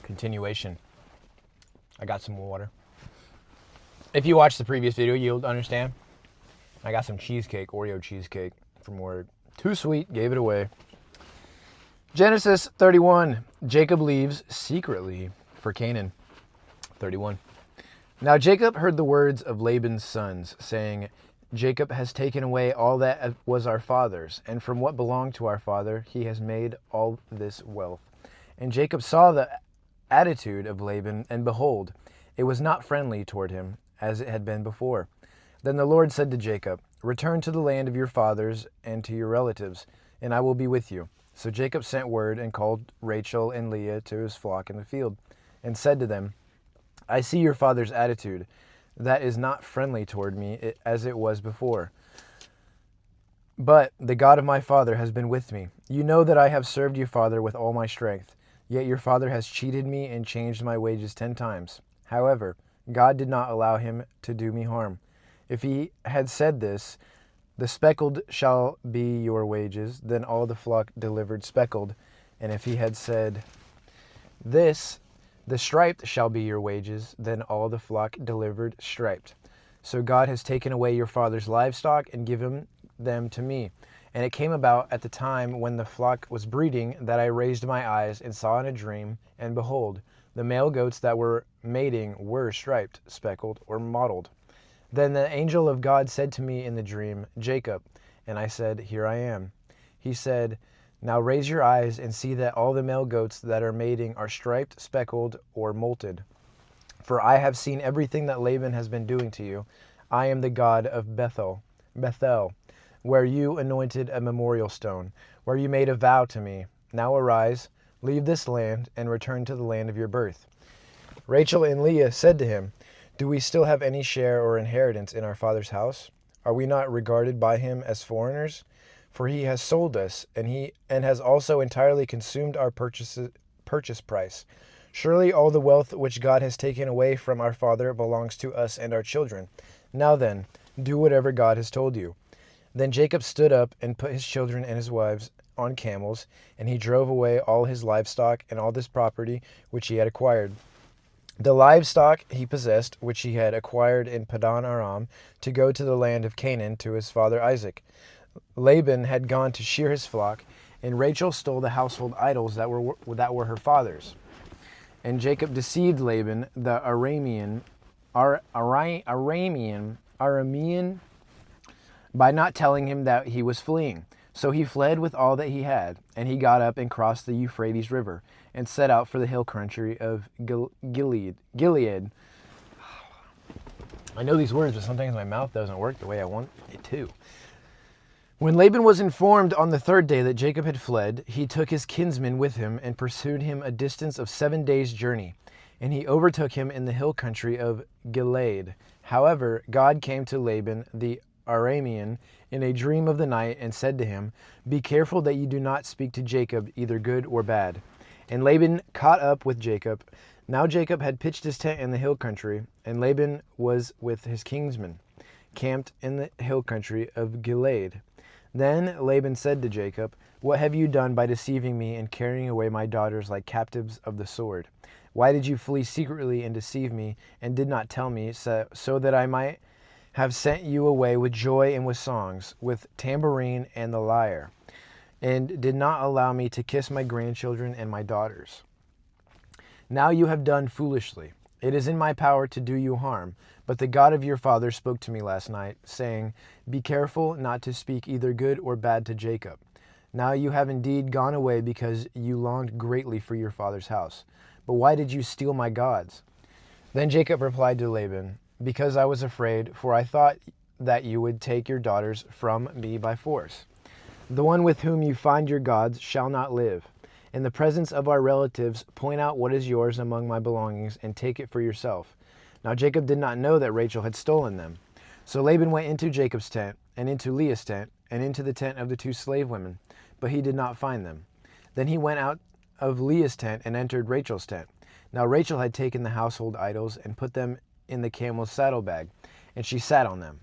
Continuation. I got some water. If you watched the previous video, you'll understand. I got some cheesecake, Oreo cheesecake from work. Too sweet, gave it away. Genesis 31. Jacob leaves secretly for Canaan. 31. Now Jacob heard the words of Laban's sons, saying, Jacob has taken away all that was our father's, and from what belonged to our father he has made all this wealth. And Jacob saw the attitude of Laban, and behold, it was not friendly toward him, as it had been before. Then the Lord said to Jacob, Return to the land of your fathers and to your relatives, and I will be with you. So Jacob sent word and called Rachel and Leah to his flock in the field, and said to them, I see your father's attitude. That is not friendly toward me as it was before. But the God of my father has been with me. You know that I have served your father with all my strength. Yet your father has cheated me and changed my wages 10 times. However, God did not allow him to do me harm. If he had said this, the speckled shall be your wages, then all the flock delivered speckled. And if he had said this, the striped shall be your wages, then all the flock delivered striped. So God has taken away your father's livestock and given them to me. And it came about at the time when the flock was breeding that I raised my eyes and saw in a dream, and behold, the male goats that were mating were striped, speckled, or mottled. Then the angel of God said to me in the dream, Jacob. And I said, Here I am. He said, Now raise your eyes and see that all the male goats that are mating are striped, speckled, or molted. For I have seen everything that Laban has been doing to you. I am the God of Bethel, where you anointed a memorial stone, where you made a vow to me. Now arise, leave this land, and return to the land of your birth. Rachel and Leah said to him, Do we still have any share or inheritance in our father's house? Are we not regarded by him as foreigners? For he has sold us, and has also entirely consumed our purchase price. Surely all the wealth which God has taken away from our father belongs to us and our children. Now then, do whatever God has told you. Then Jacob stood up and put his children and his wives on camels, and he drove away all his livestock and all this property which he had acquired. The livestock he possessed, which he had acquired in Padan Aram, to go to the land of Canaan to his father Isaac. Laban had gone to shear his flock, and Rachel stole the household idols that were her father's. And Jacob deceived Laban, the Aramean, by not telling him that he was fleeing. So he fled with all that he had, and he got up and crossed the Euphrates River, and set out for the hill country of Gilead. I know these words, but sometimes my mouth doesn't work the way I want it to. When Laban was informed on the 3rd day that Jacob had fled, he took his kinsmen with him and pursued him a distance of 7 days' journey. And he overtook him in the hill country of Gilead. However, God came to Laban the Aramean in a dream of the night and said to him, Be careful that you do not speak to Jacob, either good or bad. And Laban caught up with Jacob. Now Jacob had pitched his tent in the hill country, and Laban was with his kinsmen, camped in the hill country of Gilead. Then Laban said to Jacob, What have you done by deceiving me and carrying away my daughters like captives of the sword? Why did you flee secretly and deceive me, and did not tell me, so that I might have sent you away with joy and with songs, with tambourine and the lyre, and did not allow me to kiss my grandchildren and my daughters? Now you have done foolishly. It is in my power to do you harm, but the God of your father spoke to me last night, saying, Be careful not to speak either good or bad to Jacob. Now you have indeed gone away because you longed greatly for your father's house. But why did you steal my gods? Then Jacob replied to Laban, Because I was afraid, for I thought that you would take your daughters from me by force. The one with whom you find your gods shall not live. In the presence of our relatives, point out what is yours among my belongings and take it for yourself. Now Jacob did not know that Rachel had stolen them. So Laban went into Jacob's tent, and into Leah's tent, and into the tent of the 2 slave women, but he did not find them. Then he went out of Leah's tent and entered Rachel's tent. Now Rachel had taken the household idols and put them in the camel's saddlebag, and she sat on them.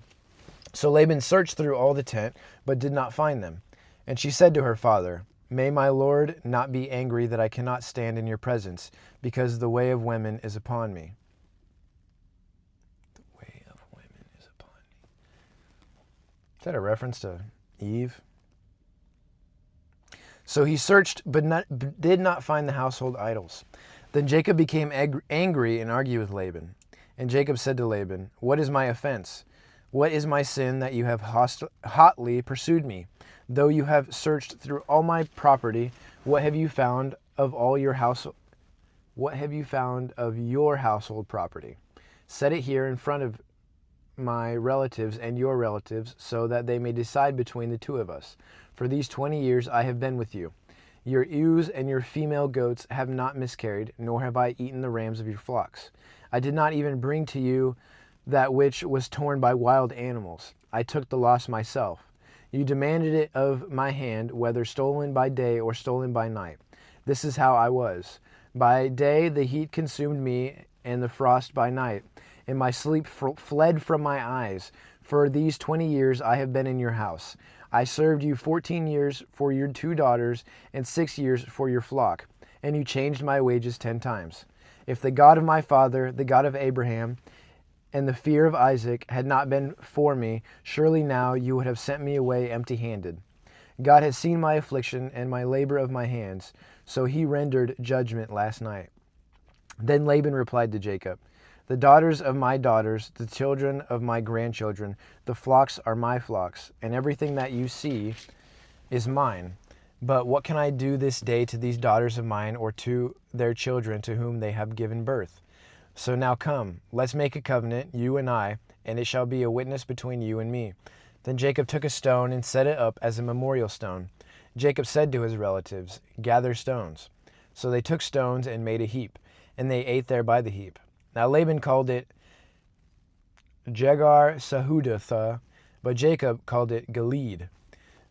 So Laban searched through all the tent, but did not find them. And she said to her father, May my Lord not be angry that I cannot stand in your presence, because the way of women is upon me. The way of women is upon me. Is that a reference to Eve? So he searched, but did not find the household idols. Then Jacob became angry and argued with Laban. And Jacob said to Laban, "What is my offense? What is my sin that you have hotly pursued me? Though you have searched through all my property, what have you found of all your household? What have you found of your household property? Set it here in front of my relatives and your relatives, so that they may decide between the two of us. For these 20 years I have been with you. Your ewes and your female goats have not miscarried, nor have I eaten the rams of your flocks. I did not even bring to you that which was torn by wild animals. I took the loss myself. You demanded it of my hand, whether stolen by day or stolen by night. This is how I was. By day the heat consumed me, and the frost by night, and my sleep fled from my eyes. For these 20 years I have been in your house. I served you 14 years for your 2 daughters, and 6 years for your flock, and you changed my wages 10 times. If the God of my father, the God of Abraham, and the fear of Isaac had not been for me, surely now you would have sent me away empty-handed. God has seen my affliction and my labor of my hands, so he rendered judgment last night." Then Laban replied to Jacob, "The daughters of my daughters, the children of my grandchildren, the flocks are my flocks, and everything that you see is mine. But what can I do this day to these daughters of mine, or to their children to whom they have given birth? So now come, let's make a covenant, you and I, and it shall be a witness between you and me." Then Jacob took a stone and set it up as a memorial stone. Jacob said to his relatives, "Gather stones." So they took stones and made a heap, and they ate there by the heap. Now Laban called it Jegar Sahadutha, but Jacob called it Gilead.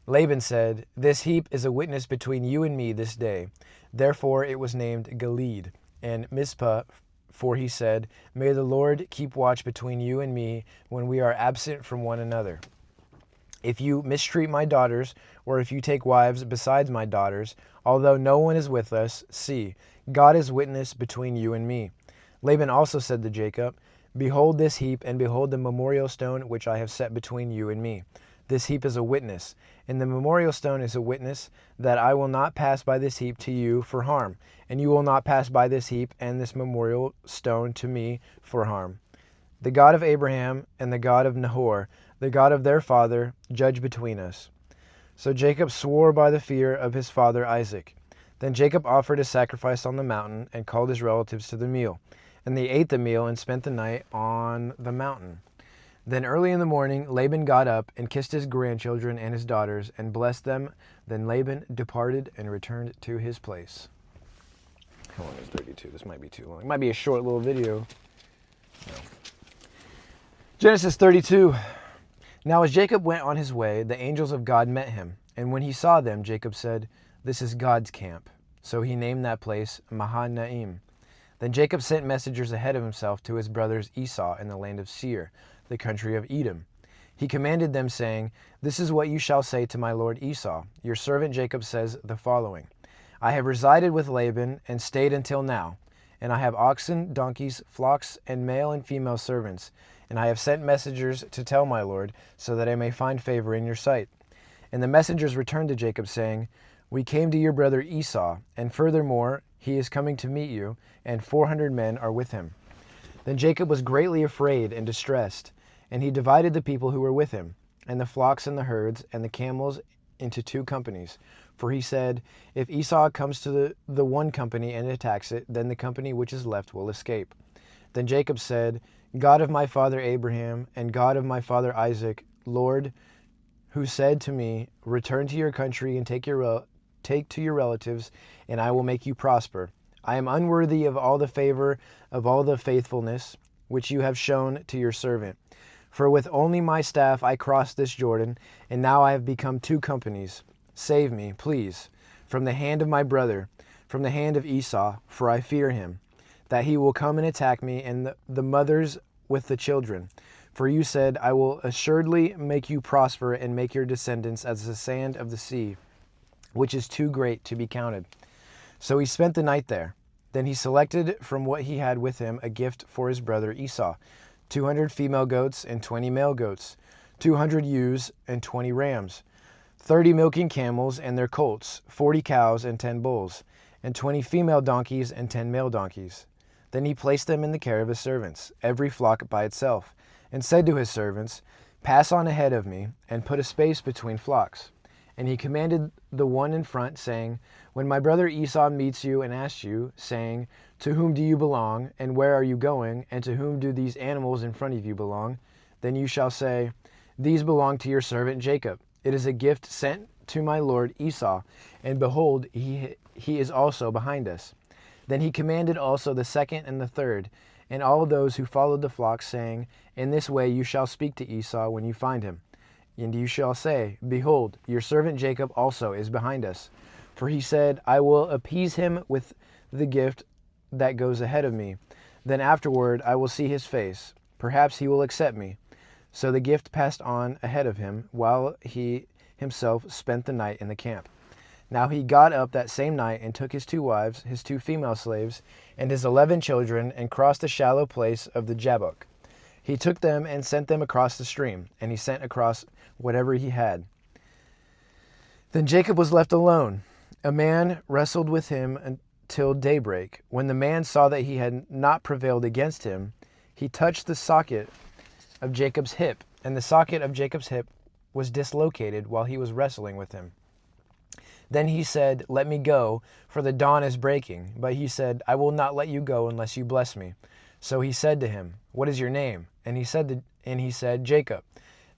Laban said, "This heap is a witness between you and me this day." Therefore it was named Gilead. And Mizpah, for he said, "May the Lord keep watch between you and me when we are absent from one another. If you mistreat my daughters, or if you take wives besides my daughters, although no one is with us, see, God is witness between you and me." Laban also said to Jacob, "Behold this heap, and behold the memorial stone which I have set between you and me. This heap is a witness, and the memorial stone is a witness that I will not pass by this heap to you for harm, and you will not pass by this heap and this memorial stone to me for harm. The God of Abraham and the God of Nahor, the God of their father, judge between us." So Jacob swore by the fear of his father Isaac. Then Jacob offered a sacrifice on the mountain and called his relatives to the meal. And they ate the meal and spent the night on the mountain. Then early in the morning Laban got up and kissed his grandchildren and his daughters and blessed them. Then Laban departed and returned to his place. How long is 32? This might be too long. It might be a short little video. No. Genesis 32. Now as Jacob went on his way, the angels of God met him. And when he saw them, Jacob said, "This is God's camp." So he named that place Mahanaim. Then Jacob sent messengers ahead of himself to his brothers Esau in the land of Seir, the country of Edom. He commanded them, saying, "This is what you shall say to my lord Esau. Your servant Jacob says the following: I have resided with Laban and stayed until now, and I have oxen, donkeys, flocks, and male and female servants, and I have sent messengers to tell my lord, so that I may find favor in your sight." And the messengers returned to Jacob, saying, "We came to your brother Esau, and furthermore, he is coming to meet you, and 400 men are with him." Then Jacob was greatly afraid and distressed, and he divided the people who were with him, and the flocks and the herds, and the camels into 2 companies. For he said, "If Esau comes to the one company and attacks it, then the company which is left will escape." Then Jacob said, "God of my father Abraham, and God of my father Isaac, Lord, who said to me, 'Return to your country and take to your relatives, and I will make you prosper,' I am unworthy of all the favor of all the faithfulness which you have shown to your servant. For with only my staff I crossed this Jordan, and now I have become 2 companies. Save me, please, from the hand of my brother, from the hand of Esau, for I fear him, that he will come and attack me, and the mothers with the children. For you said, 'I will assuredly make you prosper and make your descendants as the sand of the sea, which is too great to be counted. So he spent the night there. Then he selected from what he had with him a gift for his brother Esau, 200 female goats and 20 male goats, 200 ewes and 20 rams, 30 milking camels and their colts, 40 cows and 10 bulls, and 20 female donkeys and 10 male donkeys. Then he placed them in the care of his servants, every flock by itself, and said to his servants, "Pass on ahead of me, and put a space between flocks." And he commanded the one in front, saying, "When my brother Esau meets you and asks you, saying, 'To whom do you belong, and where are you going, and to whom do these animals in front of you belong?' then you shall say, 'These belong to your servant Jacob. It is a gift sent to my lord Esau, and behold, he is also behind us.'" Then he commanded also the second and the third, and all those who followed the flock, saying, "In this way you shall speak to Esau when you find him. And you shall say, Behold, your servant Jacob also is behind us. For he said, I will appease him with the gift that goes ahead of me. Then afterward I will see his face. Perhaps he will accept me." So the gift passed on ahead of him, while he himself spent the night in the camp. Now he got up that same night and took his 2 wives, his 2 female slaves, and his 11 children, and crossed the shallow place of the Jabbok. He took them and sent them across the stream, and he sent across whatever he had. Then Jacob was left alone. A man wrestled with him until daybreak. When the man saw that he had not prevailed against him, he touched the socket of Jacob's hip, and the socket of Jacob's hip was dislocated while he was wrestling with him. Then he said, "Let me go, for the dawn is breaking." But he said, "I will not let you go unless you bless me." So he said to him, "What is your name?" And he said, "Jacob."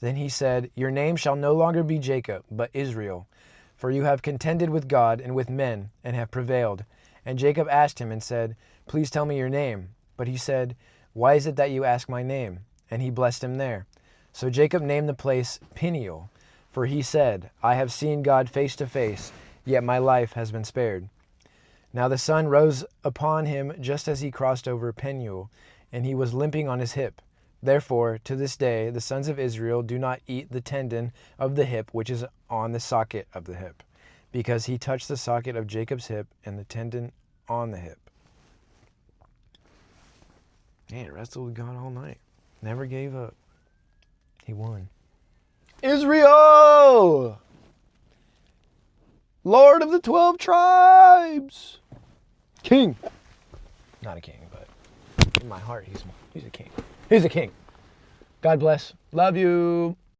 Then he said, "Your name shall no longer be Jacob, but Israel, for you have contended with God and with men, and have prevailed." And Jacob asked him and said, "Please tell me your name." But he said, "Why is it that you ask my name?" And he blessed him there. So Jacob named the place Peniel, for he said, "I have seen God face to face, yet my life has been spared." Now the sun rose upon him just as he crossed over Peniel, and he was limping on his hip. Therefore, to this day, the sons of Israel do not eat the tendon of the hip which is on the socket of the hip, because he touched the socket of Jacob's hip and the tendon on the hip. Man, wrestled with God all night. Never gave up. He won. Israel! Lord of the 12 tribes! King! Not a king, but in my heart, he's a king. He's a king. God bless. Love you.